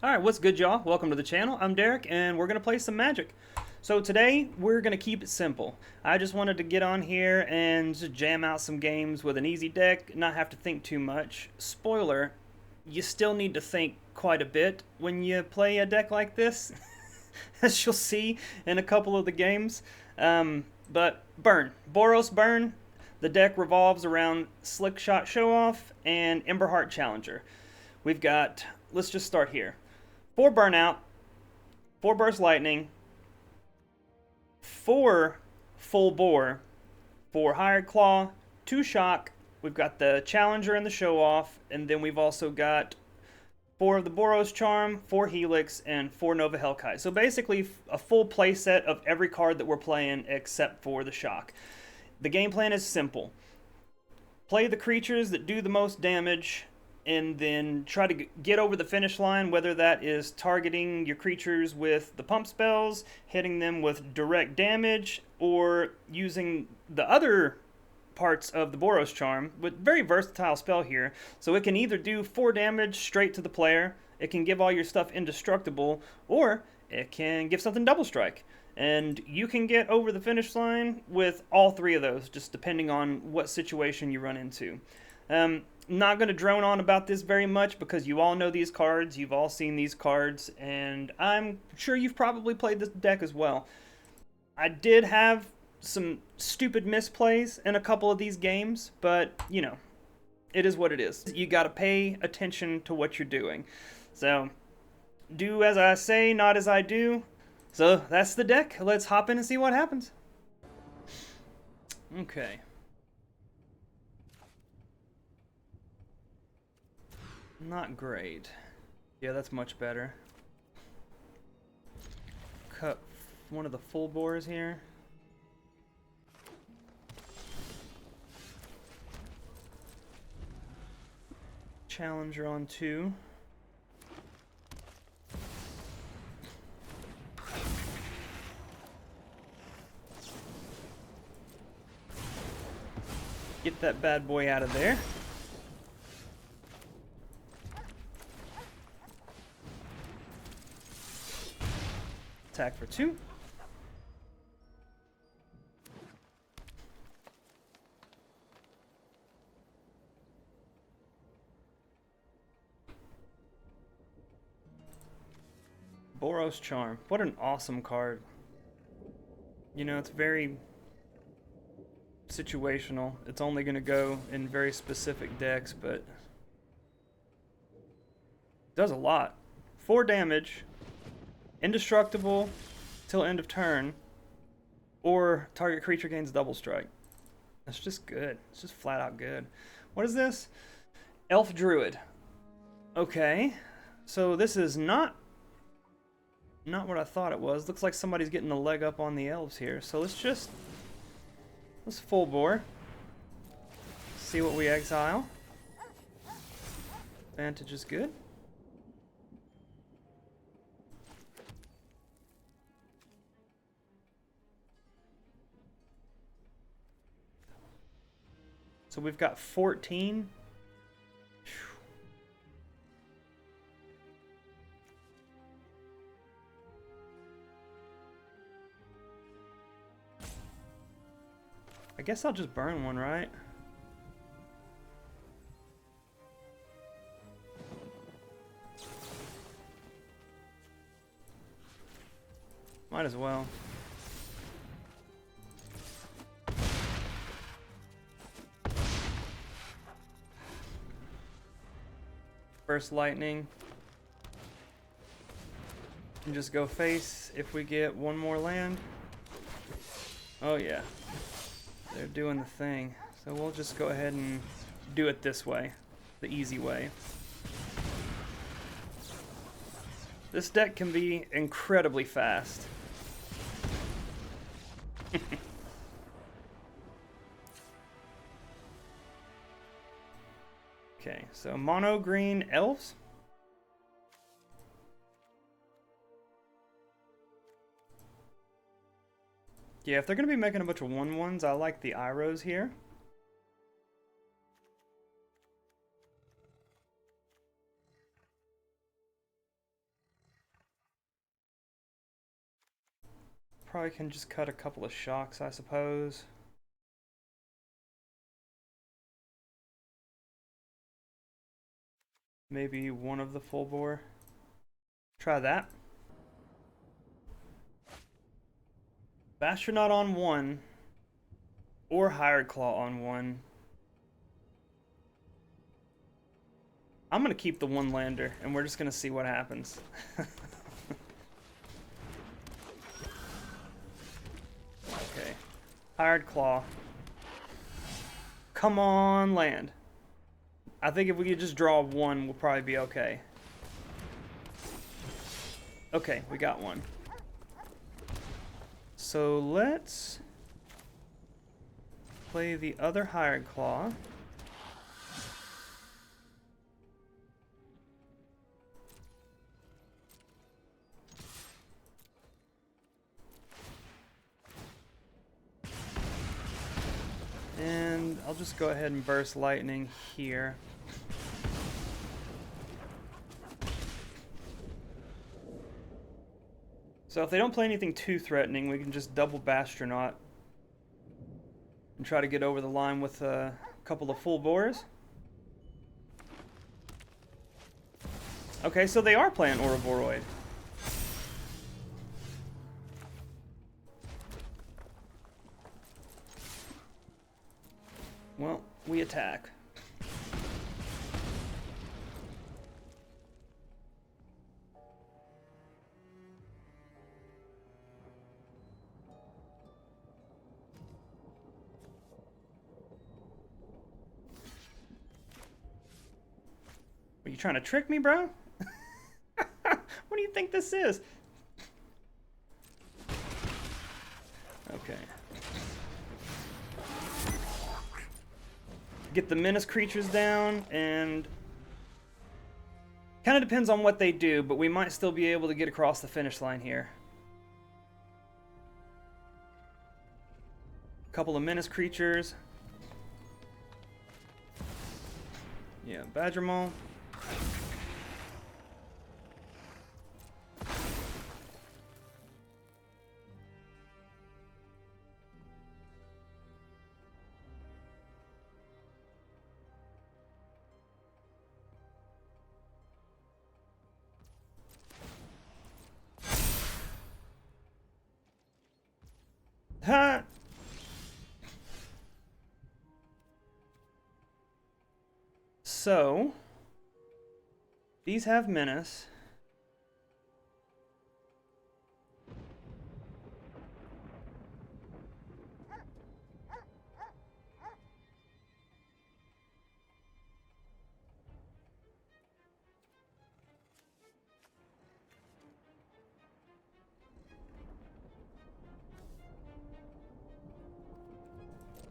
Alright, what's good, y'all? Welcome to the channel. I'm Derek, and we're going to play some Magic. So today, we're going to keep it simple. I just wanted to get on here and just jam out some games with an easy deck, not have to think too much. Spoiler, you still need to think quite a bit when you play a deck like this, as you'll see in a couple of the games. But burn. Boros burn. The deck revolves around SLICKSHOT Show Off and Emberheart Challenger. We've got, let's just start here. 4 Burnout, 4 Burst Lightning, 4 Full Bore, 4 Hired Claw, 2 Shock, we've got the Challenger and the Show Off, and then we've also got 4 of the Boros Charm, 4 Helix, and 4 Nova Hellkite. So basically a full play set of every card that we're playing except for the Shock. The game plan is simple. Play the creatures that do the most damage, and then try to get over the finish line, whether that is targeting your creatures with the pump spells, hitting them with direct damage, or using the other parts of the Boros Charm, with very versatile spell here. So it can either do 4 damage straight to the player, it can give all your stuff indestructible, or it can give something double strike. And you can get over the finish line with all 3 of those, just depending on what situation you run into. Not going to drone on about this very much because you all know these cards, you've all seen these cards, and I'm sure you've probably played this deck as well. I did have some stupid misplays in a couple of these games, but, you know, it is what it is. You got to pay attention to what you're doing. So, do as I say, not as I do. So, that's the deck. Let's hop in and see what happens. Okay. Not great. Yeah, that's much better. Cut one of the full bores here. Challenger on 2. Get that bad boy out of there. Attack for 2. Boros Charm. What an awesome card. You know, it's very situational. It's only going to go in very specific decks, but it does a lot. 4 damage. Indestructible till end of turn, or target creature gains double strike. That's just good. It's just flat out good. What is this? Elf Druid. Okay, so this is not what I thought it was. Looks like somebody's getting a leg up on the elves here. So let's full bore. See what we exile. Vantage is good. So we've got 14. I guess I'll just burn one, right? Might as well. First lightning. And just go face if we get one more land. Oh yeah. They're doing the thing. So we'll just go ahead and do it this way. The easy way. This deck can be incredibly fast. Okay, so mono green elves. Yeah, if they're going to be making a bunch of 1/1s, I like the Iros here. probably can just cut a couple of shocks, I suppose. Maybe one of the full bore. Try that. Bastronaut on one. Or Hired Claw on one. I'm going to keep the one lander, and we're just going to see what happens. Okay. Hired Claw. Come on, land. I think if we could just draw one, we'll probably be okay. Okay, we got one. So let's play the other Hired Claw. And I'll just go ahead and burst lightning here. So if they don't play anything too threatening, we can just double Bastronaut and try to get over the line with a couple of full bores. Okay, so they are playing Ouroboros. Well, we attack. Are you trying to trick me, bro? What do you think this is? Okay. Get the menace creatures down, and kind of depends on what they do, but we might still be able to get across the finish line here. Couple of menace creatures. Yeah, Badger Maul. Ha! So, these have menace.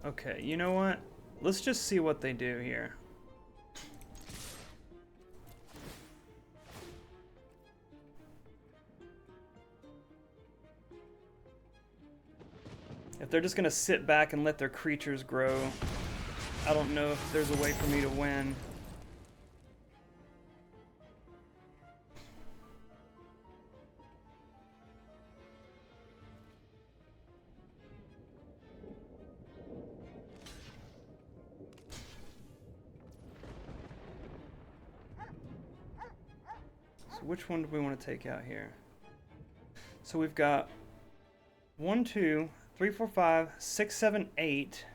Okay, you know what? Let's just see what they do here. If they're just gonna sit back and let their creatures grow, I don't know if there's a way for me to win. Which one do we want to take out here? So we've got 1, 2, 3, 4, 5, 6, 7, 8.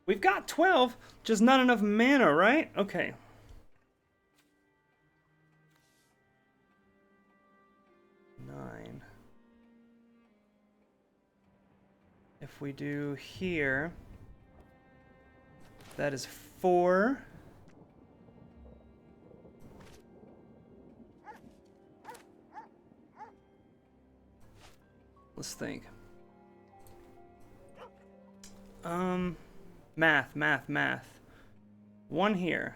We've got 12, just not enough mana, right? Okay. Nine. If we do here, that is 4. Let's think. Math. 1 here.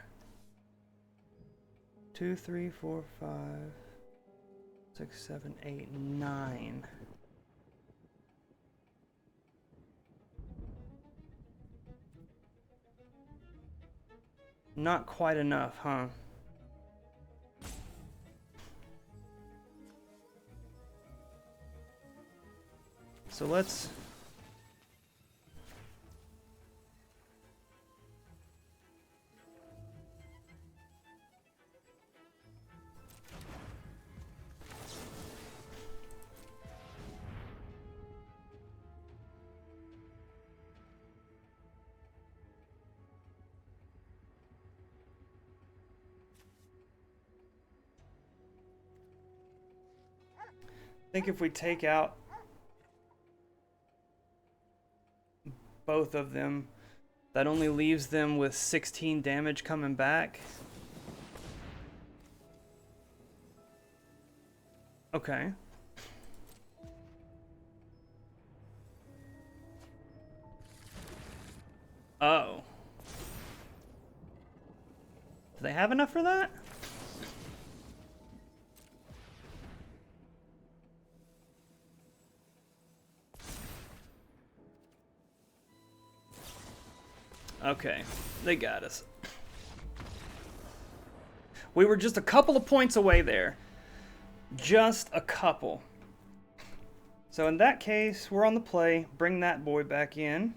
2, 3, 4, 5, 6, 7, 8, 9. Not quite enough, huh? So let's... I think if we take out both of them, that only leaves them with 16 damage coming back. Okay. Oh. Do they have enough for that? Okay, they got us. We were just a couple of points away there. Just a couple. So in that case, we're on the play. Bring that boy back in.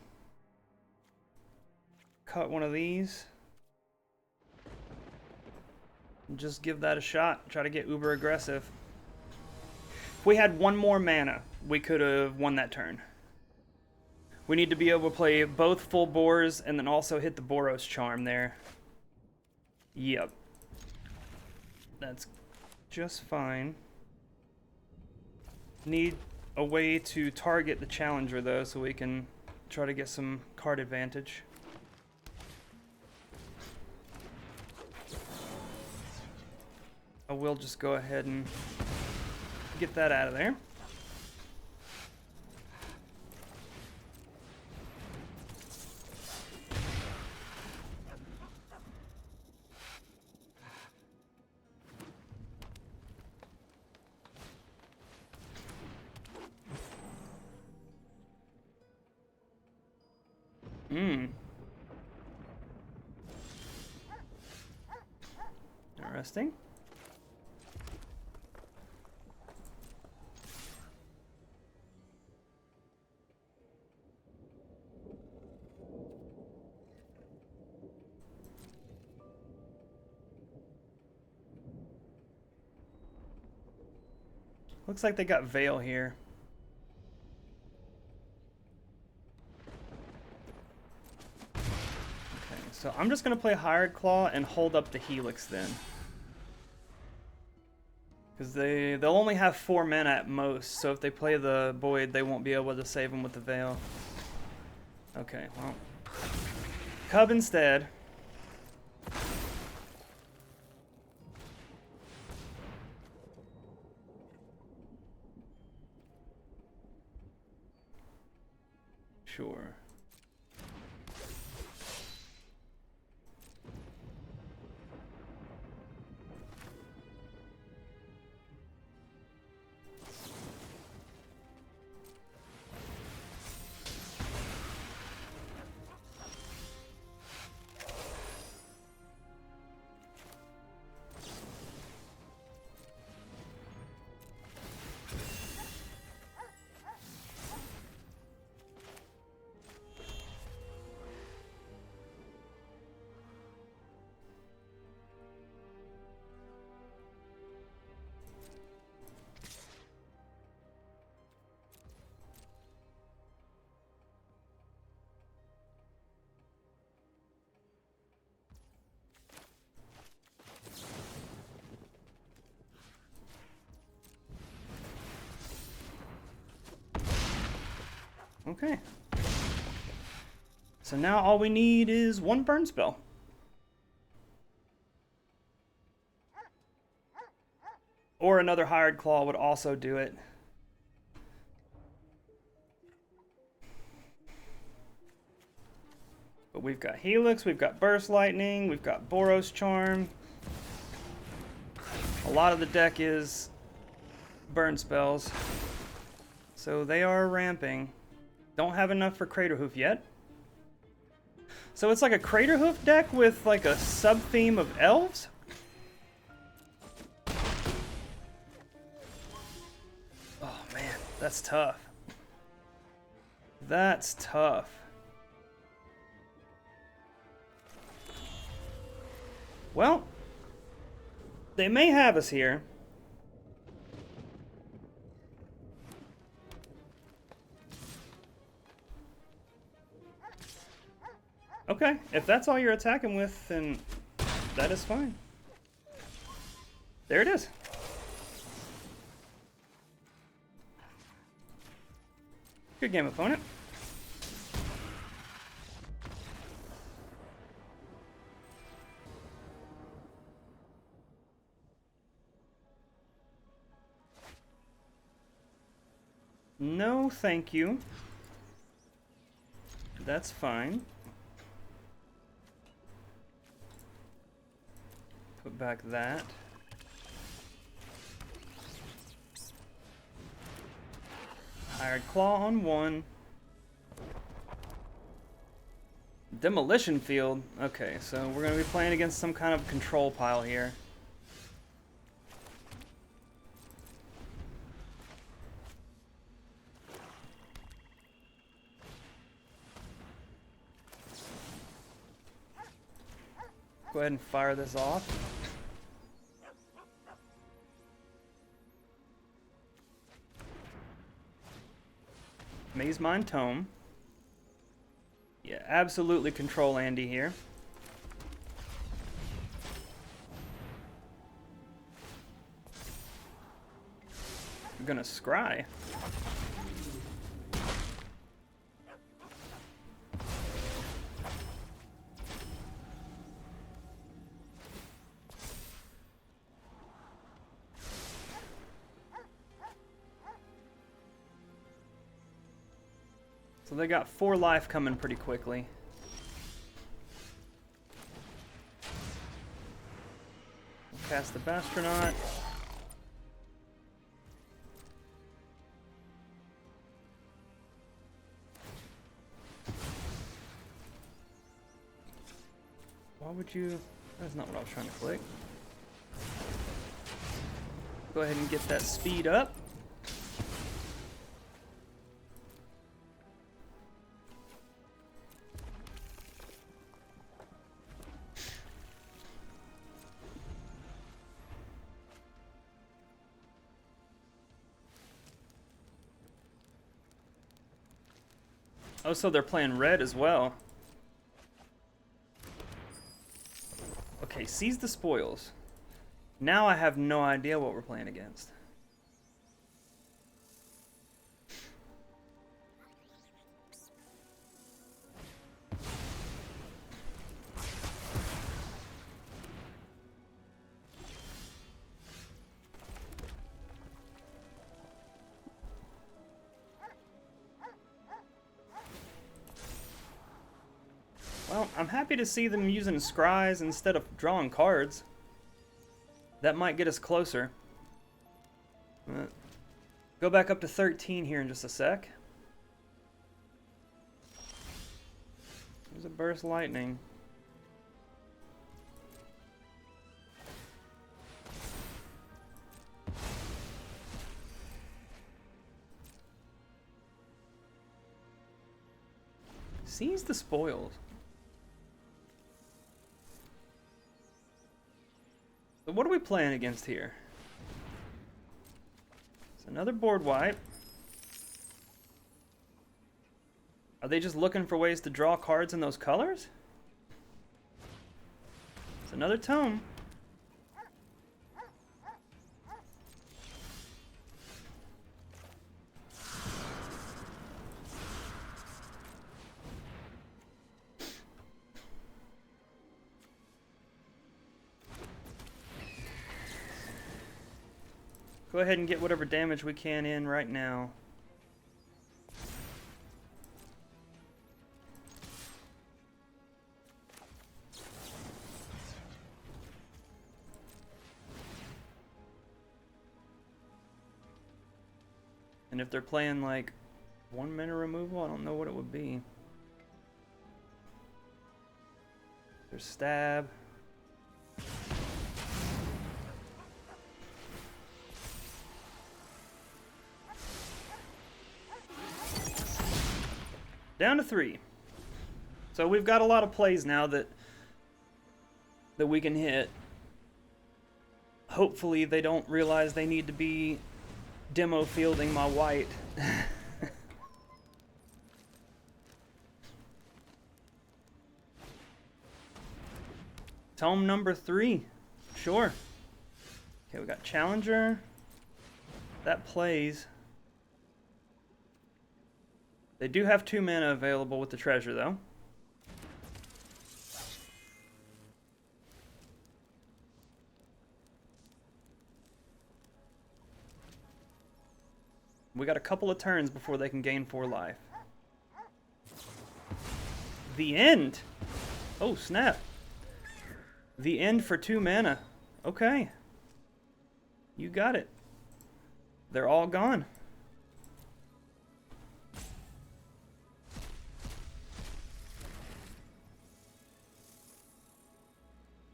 Cut one of these. Just give that a shot. Try to get uber aggressive. If we had one more mana, we could have won that turn. We need to be able to play both full bores and then also hit the Boros charm there. Yep. That's just fine. Need a way to target the challenger though, so we can try to get some card advantage. I will just go ahead and get that out of there. Interesting. Looks like they got Veil here. Okay, so I'm just going to play Hired Claw and hold up the Helix then. Because they'll only have 4 mana at most, so if they play the Void, they won't be able to save them with the Veil. Okay, well. Cub instead. Sure. Okay. So now all we need is one burn spell. Or another Hired Claw would also do it. But we've got Helix, we've got Burst Lightning, we've got Boros Charm. A lot of the deck is burn spells. So they are ramping. Don't have enough for Craterhoof yet. So it's like a Craterhoof deck with like a sub-theme of elves? Oh man, that's tough. That's tough. Well, they may have us here. Okay, if that's all you're attacking with, then that is fine. There it is. Good game, opponent. No, thank you. That's fine. Put back that. Hired Claw on 1. Demolition Field. Okay, so we're going to be playing against some kind of control pile here. Go ahead and fire this off. Maze Mine Tome. Yeah, absolutely control Andy here. We're gonna scry. So they got 4 life coming pretty quickly. We'll cast the Bastronaut. Why would you... That's not what I was trying to click. Go ahead and get that speed up. Oh, so they're playing red as well. Okay, seize the spoils. Now I have no idea what we're playing against. Well, I'm happy to see them using scries instead of drawing cards. That might get us closer. Go back up to 13 here in just a sec. There's a burst lightning. Seize the spoils. So what are we playing against here? It's another board wipe. Are they just looking for ways to draw cards in those colors? It's another tome. Go ahead and get whatever damage we can in right now. And if they're playing like 1 mana removal, I don't know what it would be. There's stab. Down to 3. So we've got a lot of plays now that we can hit. Hopefully they don't realize they need to be demo fielding my white. Tome number 3. Sure. Okay, we got Challenger. That plays. They do have 2 mana available with the treasure, though. We got a couple of turns before they can gain 4 life. The end! Oh, snap. The end for 2 mana. Okay. You got it. They're all gone.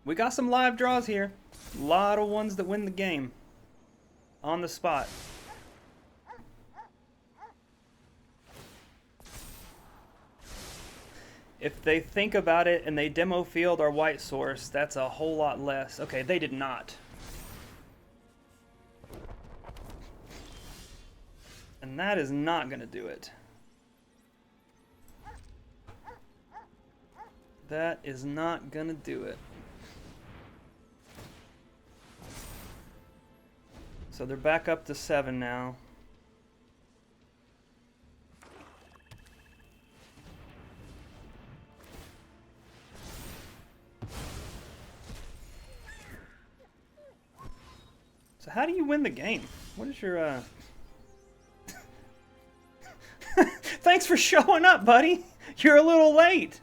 We got some live draws here. A lot of ones that win the game. On the spot. If they think about it and they demo field our white source, that's a whole lot less. Okay, they did not. And that is not going to do it. That is not going to do it. So they're back up to 7 now. So how do you win the game? What is your, Thanks for showing up, buddy! You're a little late!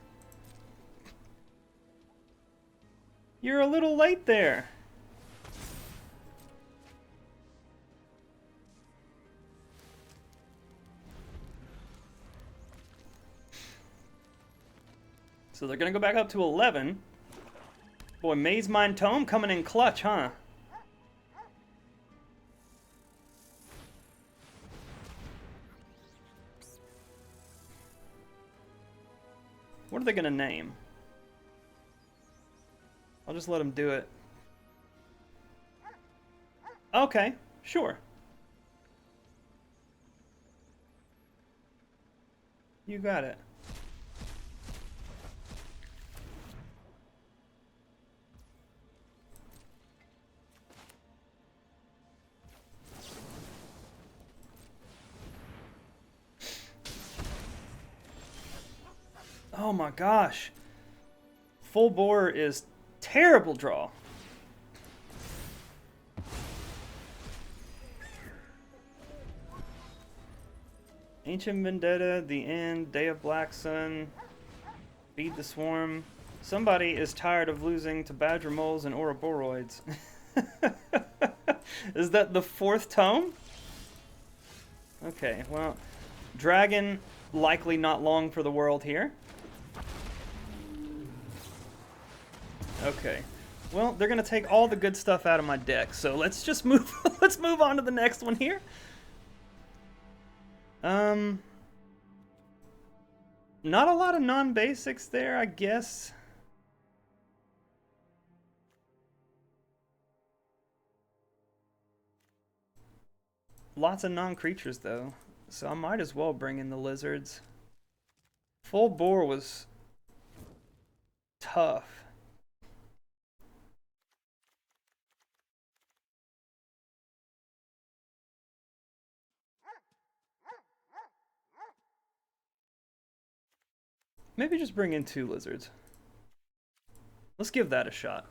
You're a little late there. So they're gonna go back up to 11. Boy, Maze Mind Tome coming in clutch, huh? What are they gonna name? I'll just let them do it. Okay, sure. You got it. Oh my gosh. Full bore is terrible draw. Ancient Vendetta, The End, Day of Black Sun, Feed the Swarm. Somebody is tired of losing to Badger Moles and Ouroboros. Is that the 4th tome? Okay, well, Dragon, likely not long for the world here. Okay. Well, they're gonna take all the good stuff out of my deck, so let's just move. Let's move on to the next one here. Not a lot of non-basics there, I guess. Lots of non-creatures though, so I might as well bring in the lizards. Full bore was tough. Maybe just bring in 2 lizards. Let's give that a shot.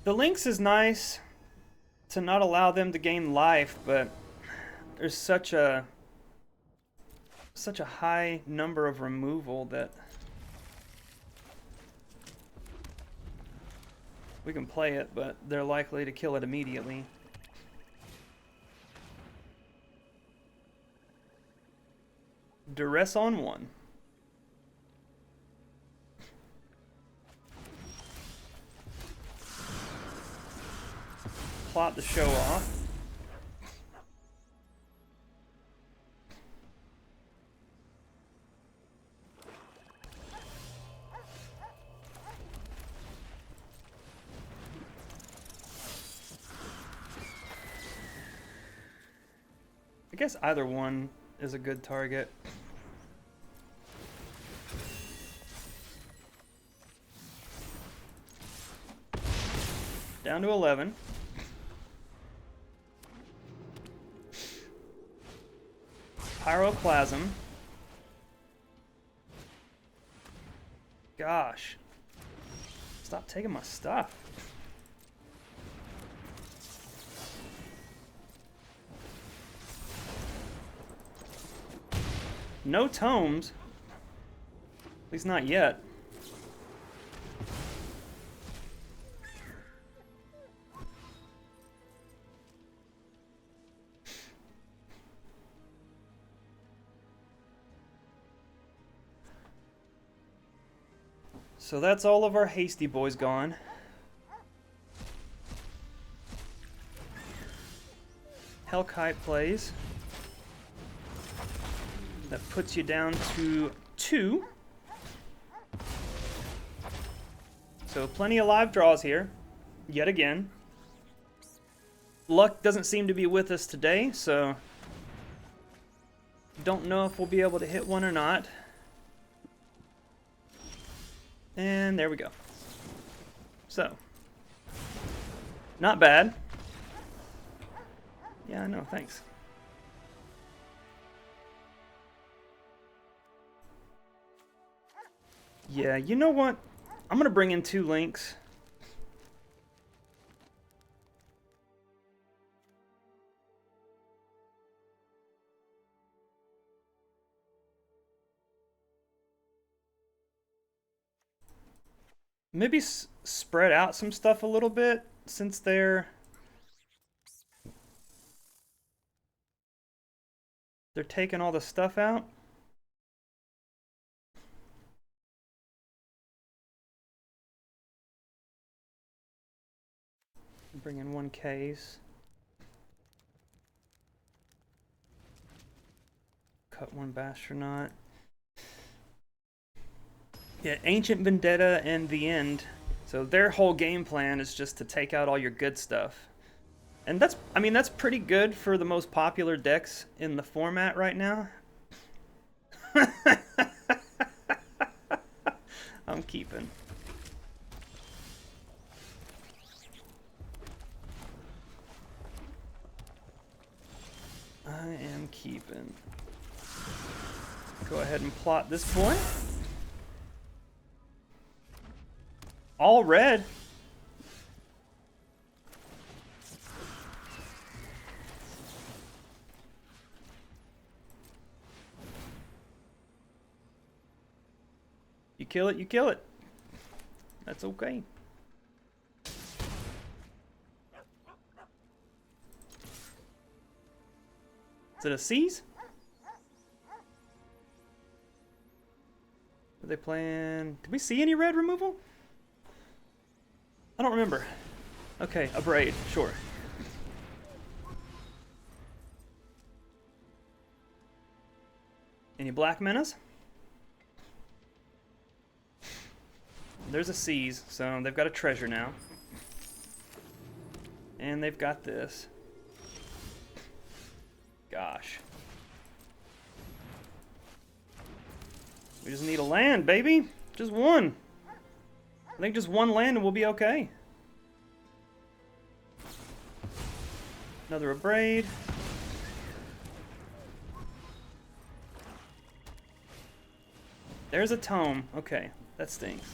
The Lynx is nice to not allow them to gain life, but there's such a high number of removal that we can play it, but they're likely to kill it immediately. Duress on 1. Plot the show off. I guess either one is a good target. Down to 11. Pyroclasm. Gosh. Stop taking my stuff. No tomes. At least not yet. So that's all of our hasty boys gone. Hellkite plays. That puts you down to 2. So plenty of live draws here, yet again. Luck doesn't seem to be with us today, so don't know if we'll be able to hit one or not. And there we go. So, not bad. Yeah, I know, thanks. Yeah, you know what? I'm gonna bring in 2 links. Maybe spread out some stuff a little bit since they're taking all the stuff out. Bring in 1 case. Cut 1 Bastronaut. Yeah, Ancient Vendetta and The End. So their whole game plan is just to take out all your good stuff. And that's, I mean, that's pretty good for the most popular decks in the format right now. I'm keeping. I am keeping. Go ahead and plot this boy. All red. You kill it, you kill it. That's okay. Is it a seize? Are they playing? Did we see any red removal? I don't remember. Okay, a braid, sure. Any black menas? There's a seize, so they've got a treasure now. And they've got this. Gosh. We just need a land, baby. Just one. I think just 1 land and we'll be okay. Another abrade. There's a tome. Okay, that stinks.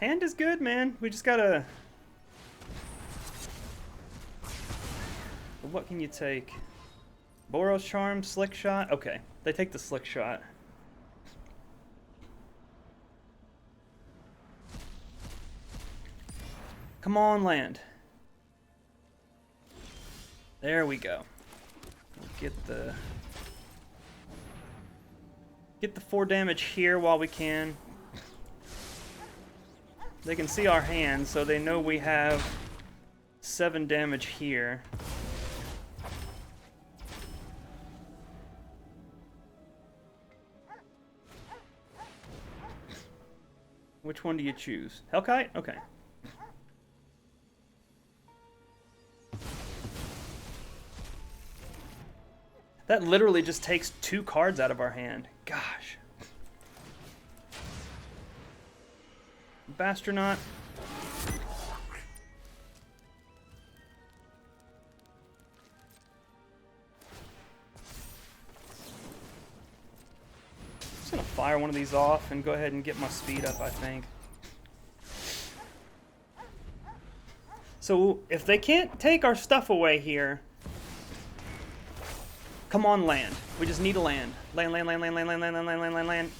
Hand is good, man. We just gotta... What can you take? Boros Charm, Slick Shot? Okay, they take the Slick Shot. Come on, land. There we go. Get the 4 damage here while we can. They can see our hand, so they know we have 7 damage here. Which one do you choose? Hellkite? Okay. That literally just takes 2 cards out of our hand. Gosh. Bastronaut. I'm just gonna fire one of these off and go ahead and get my speed up, I think. So if they can't take our stuff away here, come on, land. We just need a land. Land, land, land, land, land, land, land, land, land, land, land, land.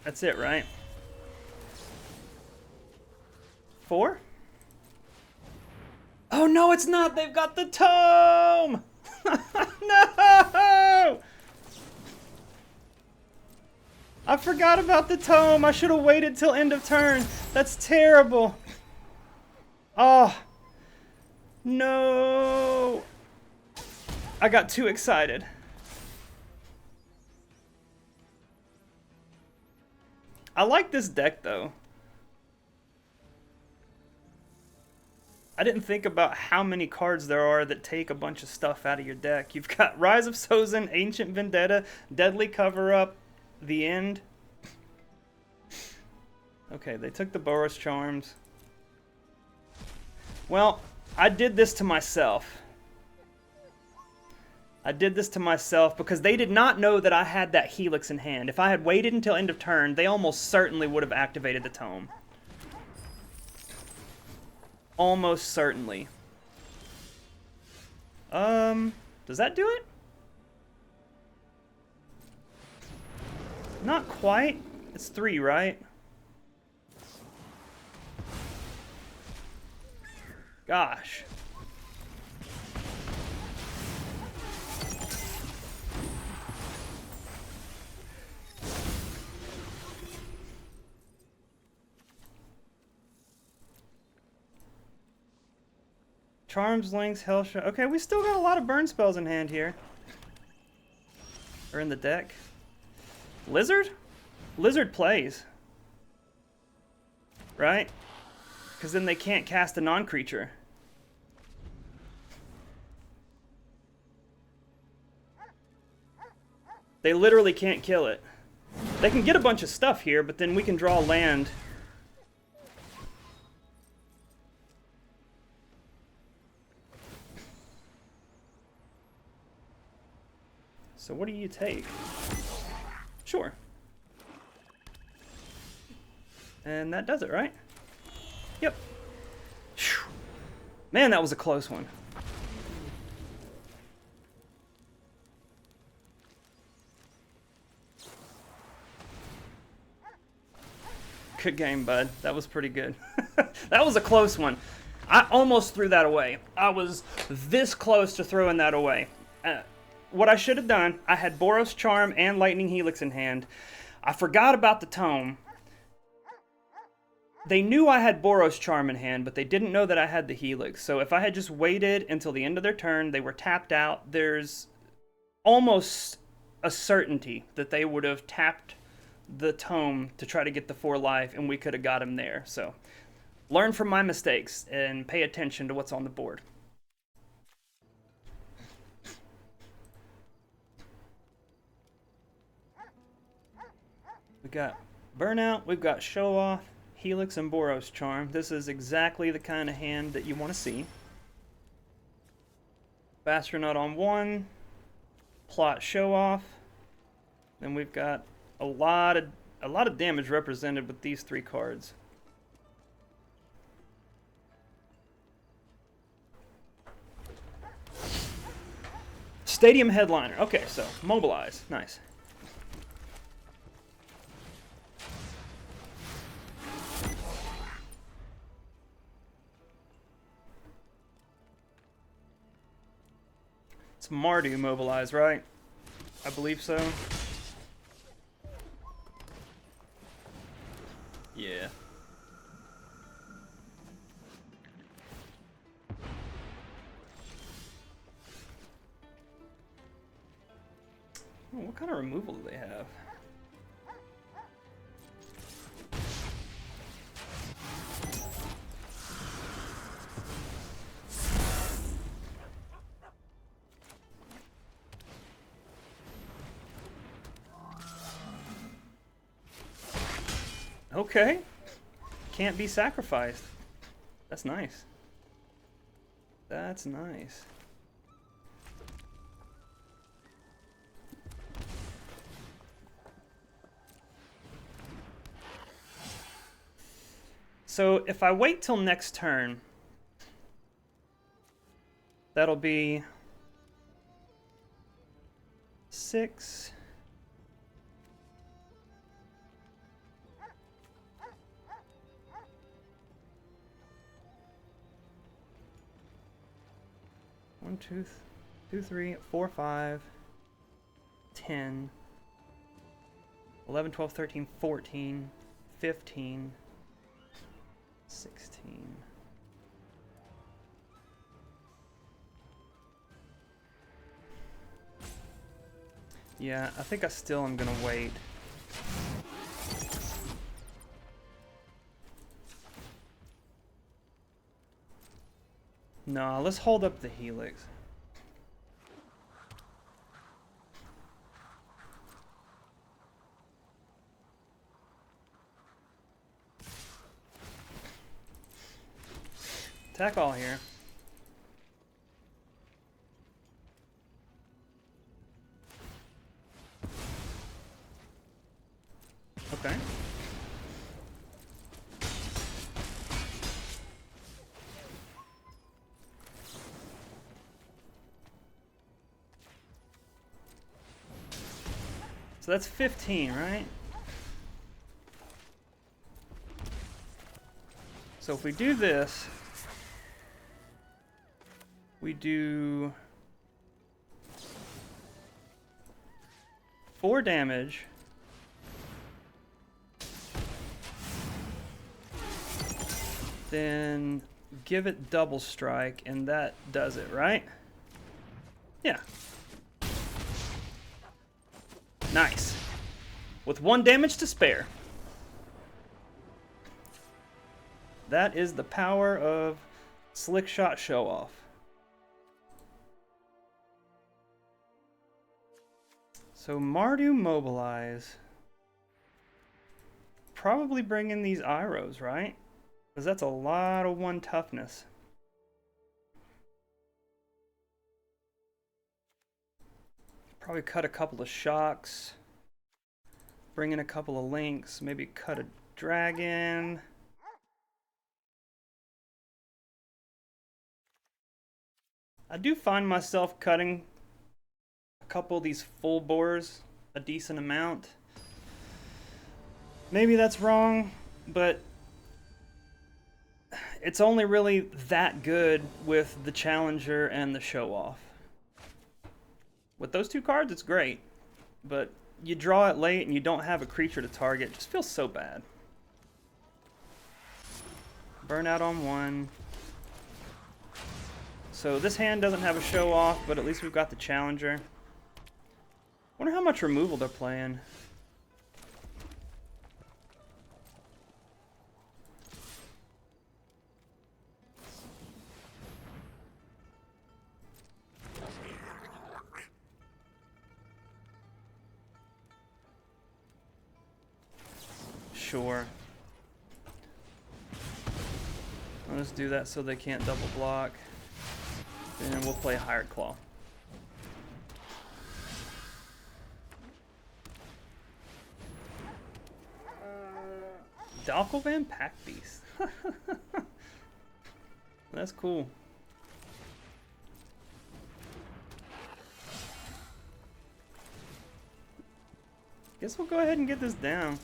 That's it, right? 4? Oh, no, it's not. They've got the tome. No! I forgot about the tome. I should have waited till end of turn. That's terrible. Oh. No. I got too excited. I like this deck, though. I didn't think about how many cards there are that take a bunch of stuff out of your deck. You've got Rise of Sozin, Ancient Vendetta, Deadly Cover-Up, The End. Okay, they took the Boros Charms. Well, I did this to myself. I did this to myself because they did not know that I had that Helix in hand. If I had waited until end of turn, they almost certainly would have activated the tome. Almost certainly. Does that do it? Not quite. It's 3, right? Gosh. Charms, Links, Hellshot. Okay, we still got a lot of burn spells in hand here. Or in the deck. Lizard? Lizard plays. Right? Because then they can't cast a non-creature. They literally can't kill it. They can get a bunch of stuff here, but then we can draw land. So what do you take? Sure. And that does it, right? Yep. Whew. Man, that was a close one. Good game, bud. That was pretty good. That was a close one. I almost threw that away. I was this close to throwing that away. What I should have done, I had Boros Charm and Lightning Helix in hand. I forgot about the tome. They knew I had Boros Charm in hand, but they didn't know that I had the Helix. So if I had just waited until the end of their turn, they were tapped out, there's almost a certainty that they would have tapped the tome to try to get the 4 life, and we could have got him there. So learn from my mistakes and pay attention to what's on the board. We got Burnout, we've got Show Off, Helix, and Boros Charm. This is exactly the kind of hand that you want to see. Bastronaut on 1, Plot Show Off. Then we've got a lot of damage represented with these 3 cards. Stadium Headliner. Okay, so mobilize. Nice. It's Mardu mobilize, right? I believe so. Yeah. What kind of removal do they have? Okay. Can't be sacrificed. That's nice. That's nice. So if I wait till next turn, that'll be 6. One, two, 3, 4, 5, 10, 11, 12, 13, 14, 15, 16. Yeah, I think I still am gonna wait. No, let's hold up the Helix. Attack all here. Okay. So that's 15, right? So if we do this, we do 4 damage. Then give it double strike, and that does it, right? Yeah. Nice. With 1 damage to spare. That is the power of SLICKSHOT Show Off. So Mardu mobilize. Probably bring in these Iros, right? Because that's a lot of 1 toughness. Probably cut a couple of shocks. Bring in a couple of links. Maybe cut a dragon. I do find myself cutting a couple of these full bores a decent amount. Maybe that's wrong, but it's only really that good with the Challenger and the Show Off. With those 2 cards, it's great, but you draw it late and you don't have a creature to target. It just feels so bad. Burnout on 1. So this hand doesn't have a Show Off, but at least we've got the Challenger. Wonder how much removal they're playing. Sure. Let's do that so they can't double block. And we'll play Hired Claw. Dalkovan Pack Beast. That's cool. Guess we'll go ahead and get this down.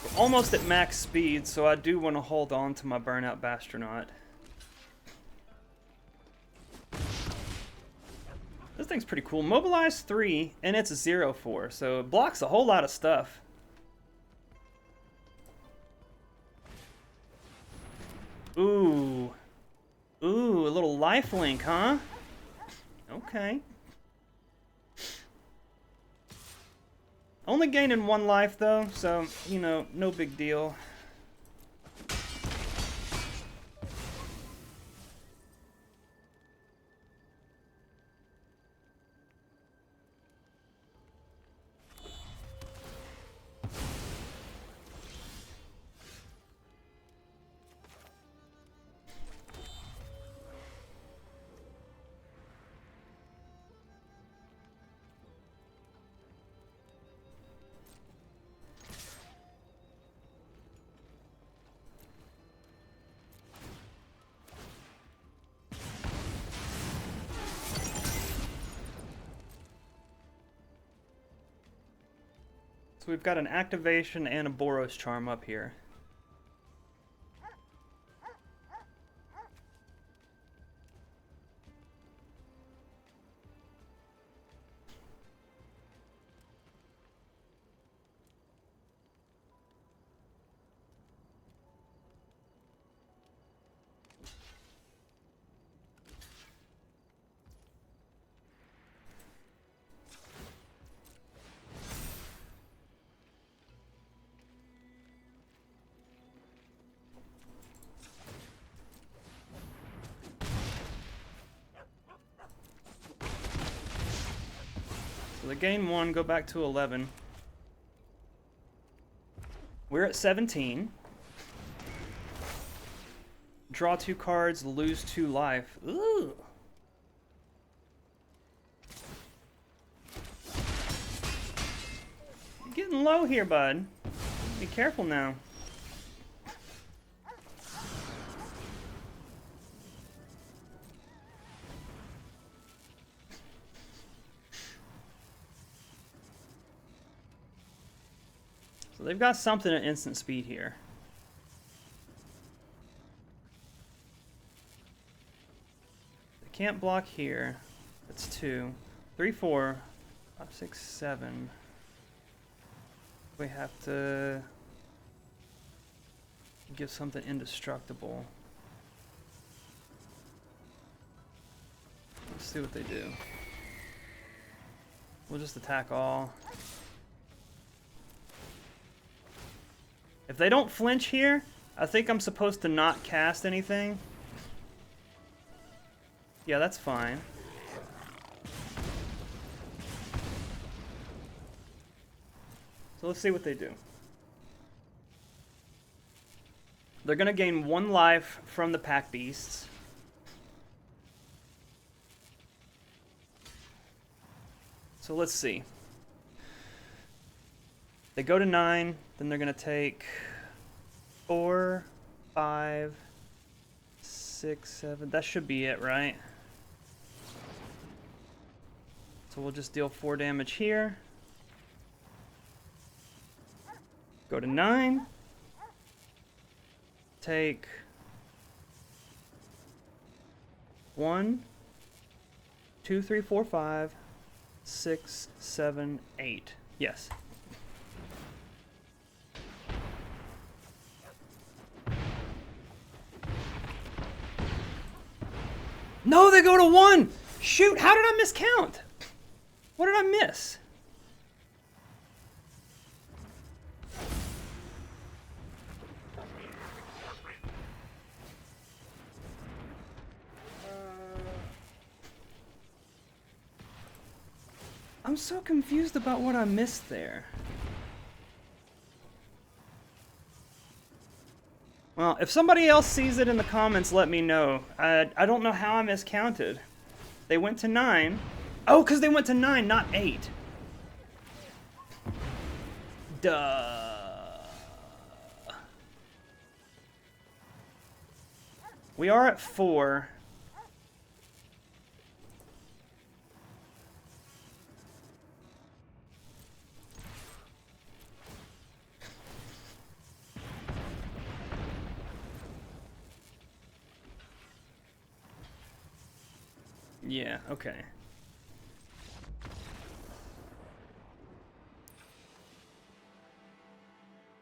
We're almost at max speed, so I do want to hold on to my Burnout Bastronaut. This thing's pretty cool. Mobilize 3, and it's a 0/4, so it blocks a whole lot of stuff. Ooh. Ooh, a little lifelink, huh? Okay. Only gaining 1 life, though, so, you know, no big deal. So we've got an activation and a Boros charm up here. So they gain 1, go back to 11. We're at 17. Draw 2 cards, lose 2 life. Ooh. You're getting low here, bud. Be careful now. So they've got something at instant speed here. They can't block here. That's 2. 3, 4, 5, 6, 7. We have to give something indestructible. Let's see what they do. We'll just attack all. If they don't flinch here, I think I'm supposed to not cast anything. Yeah, that's fine. So let's see what they do. They're going to gain 1 life from the pack beasts. So let's see. They go to 9, then they're going to take 4, 5, 6, 7. That should be it, right? So we'll just deal 4 damage here. Go to 9. Take 1, 2, 3, 4, 5, 6, 7, 8. Yes. No, they go to 1! Shoot, how did I miscount? What did I miss? I'm so confused about what I missed there. Well, if somebody else sees it in the comments, let me know. I don't know how I miscounted. They went to 9. Oh, because they went to 9, not 8. Duh. We are at 4. Yeah, okay.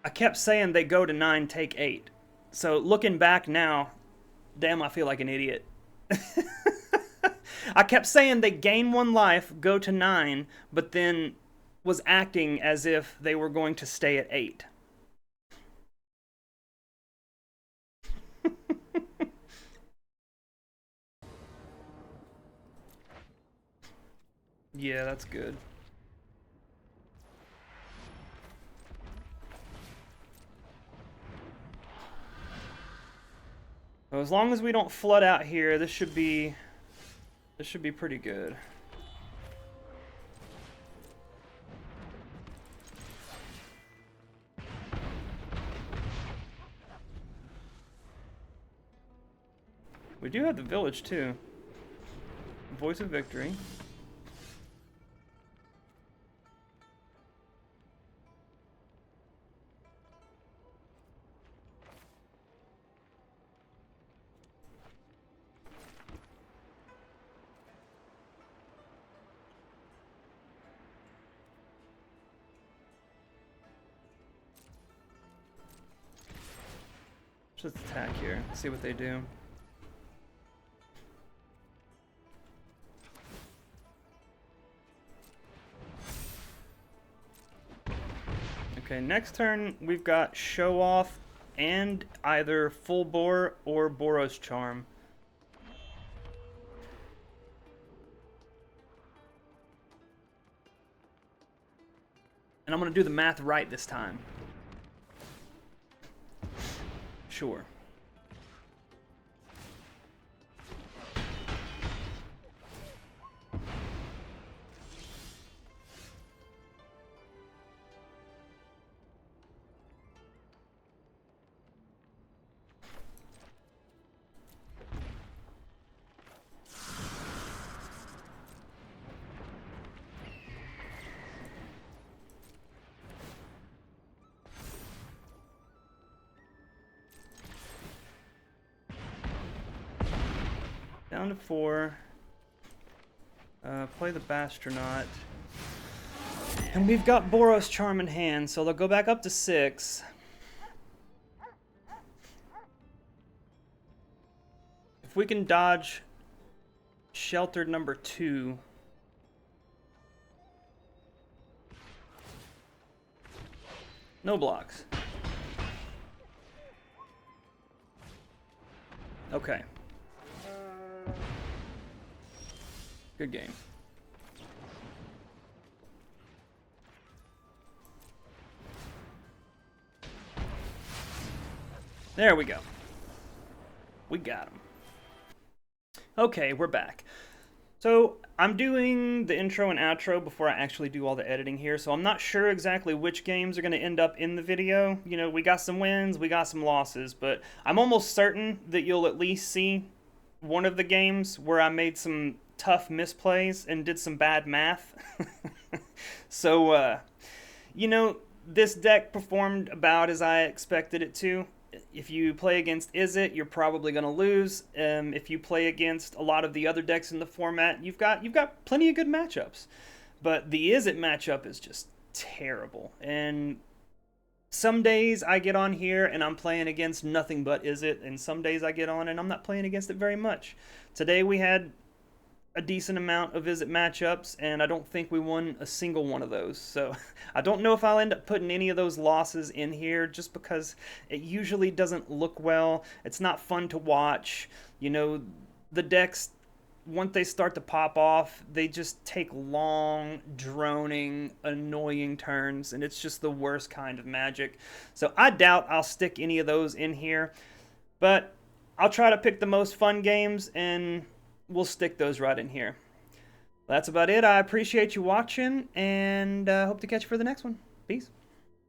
I kept saying they go to 9, take 8. So looking back now, Damn, I feel like an idiot. I kept saying they gain 1 life, go to 9, but then was acting as if they were going to stay at 8. Yeah, that's good. Well, as long as we don't flood out here, this should be pretty good. We do have the village too. Voice of Victory. Let's attack here. See what they do. Okay, next turn we've got Show Off and either Full Bore or Boros Charm. And I'm going to do the math right this time. Sure. Down to 4. Play the Bastronaut. And we've got Boros Charm in hand, so they'll go back up to 6. If we can dodge Sheltered number 2. No blocks. Okay. Good game. There we go. We got him. Okay, we're back. So I'm doing the intro and outro before I actually do all the editing here, so I'm not sure exactly which games are going to end up in the video. You know, we got some wins, we got some losses, but I'm almost certain that you'll at least see one of the games where I made some tough misplays and did some bad math. So, you know, this deck performed about as I expected it to. If you play against Izzet, you're probably going to lose. If you play against a lot of the other decks in the format, you've got plenty of good matchups. But the Izzet matchup is just terrible. And some days I get on here and I'm playing against nothing but Izzet, and some days I get on and I'm not playing against it very much. Today we had a decent amount of Izzet matchups, and I don't think we won a single one of those. So I don't know if I'll end up putting any of those losses in here, just because it usually doesn't look well. It's not fun to watch. You know, the decks, once they start to pop off, they just take long, droning, annoying turns, and it's just the worst kind of Magic. So I doubt I'll stick any of those in here, but I'll try to pick the most fun games, and we'll stick those right in here. That's about it. I appreciate you watching, and hope to catch you for the next one. Peace.